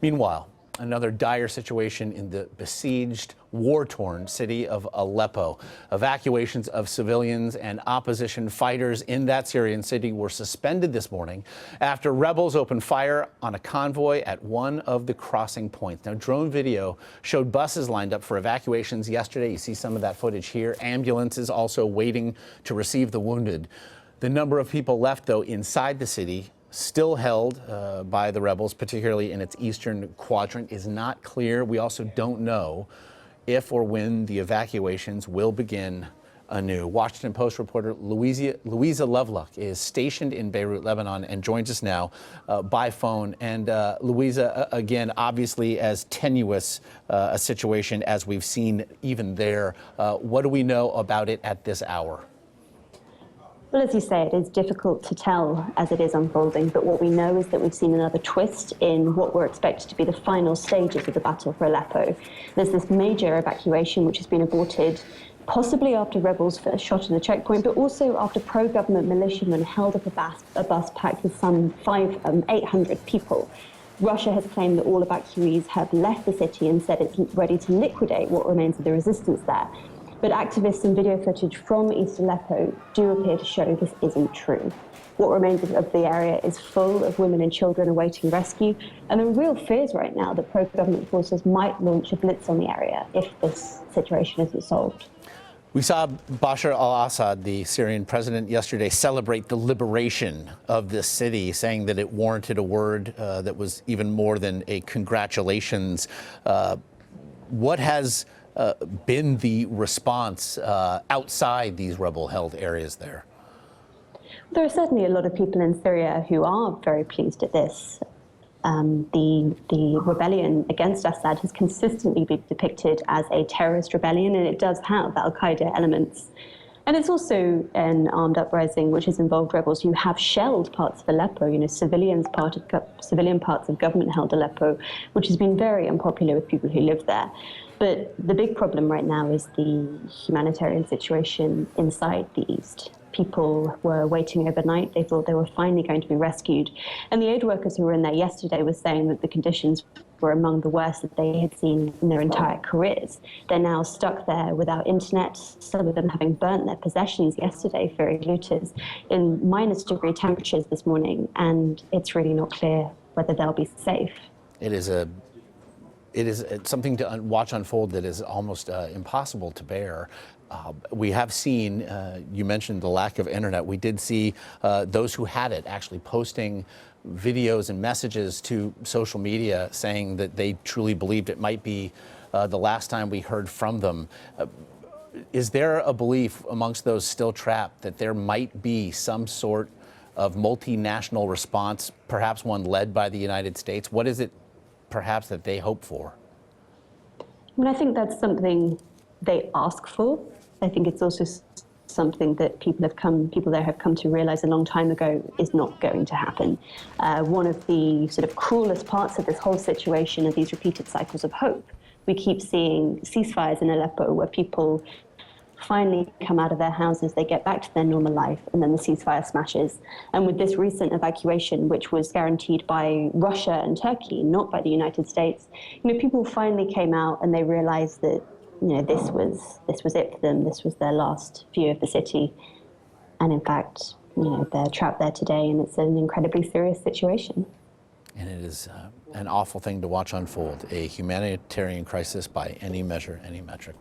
Meanwhile, another dire situation in the besieged, war-torn city of Aleppo. Evacuations of civilians and opposition fighters in that Syrian city were suspended this morning after rebels opened fire on a convoy at one of the crossing points. Now, drone video showed buses lined up for evacuations yesterday. You see some of that footage here. Ambulances also waiting to receive the wounded. The number of people left, though, inside the city, still held by the rebels, particularly in its eastern quadrant, is not clear. We also don't know if or when the evacuations will begin anew. Washington Post reporter Louisa Loveluck is stationed in Beirut, Lebanon, and joins us now by phone. And Louisa, again, obviously as tenuous a situation as we've seen even there. What do we know about it at this hour? Well, as you say, it is difficult to tell as it is unfolding, but what we know is that we've seen another twist in what were expected to be the final stages of the battle for Aleppo. There's this major evacuation which has been aborted, possibly after rebels shot in the checkpoint, but also after pro-government militiamen held up a bus packed with some 800 people. Russia has claimed that all evacuees have left the city and said it's ready to liquidate what remains of the resistance there. But activists and video footage from East Aleppo do appear to show this isn't true. What remains of the area is full of women and children awaiting rescue, and there are real fears right now that pro-government forces might launch a blitz on the area if this situation isn't solved. We saw Bashar al-Assad, the Syrian president, yesterday celebrate the liberation of this city, saying that it warranted a word that was even more than a congratulations. What has been the response outside these rebel-held areas there? There are certainly a lot of people in Syria who are very pleased at this. The rebellion against Assad has consistently been depicted as a terrorist rebellion, and it does have al-Qaeda elements. And it's also an armed uprising which has involved rebels who have shelled parts of Aleppo, civilian parts of government-held Aleppo, which has been very unpopular with people who live there. But the big problem right now is the humanitarian situation inside the east. People were waiting overnight. They thought they were finally going to be rescued. And the aid workers who were in there yesterday were saying that the conditions were among the worst that they had seen in their entire careers. They're now stuck there without internet, some of them having burnt their possessions yesterday, fearing looters, in -degree temperatures this morning, and it's really not clear whether they'll be safe. It is something to watch unfold that is almost impossible to bear. We have seen, you mentioned the lack of internet. We did see those who had it actually posting videos and messages to social media saying that they truly believed it might be the last time we heard from them. Is there a belief amongst those still trapped that there might be some sort of multinational response, perhaps one led by the United States? What is it perhaps that they hope for? I think that's something they ask for. I think it's also something that people there have come to realize a long time ago is not going to happen. One of the sort of cruelest parts of this whole situation are these repeated cycles of hope. We keep seeing ceasefires in Aleppo where people finally come out of their houses, they get back to their normal life, and then the ceasefire smashes. And with this recent evacuation, which was guaranteed by Russia and Turkey, not by the United States, people finally came out and they realized that this was it for them. This was their last view of the city. And in fact, they're trapped there today, and it's an incredibly serious situation. And it is an awful thing to watch unfold, a humanitarian crisis by any measure, any metric.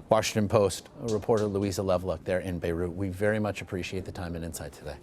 Washington Post reporter Louisa Loveluck there in Beirut. We very much appreciate the time and insight today.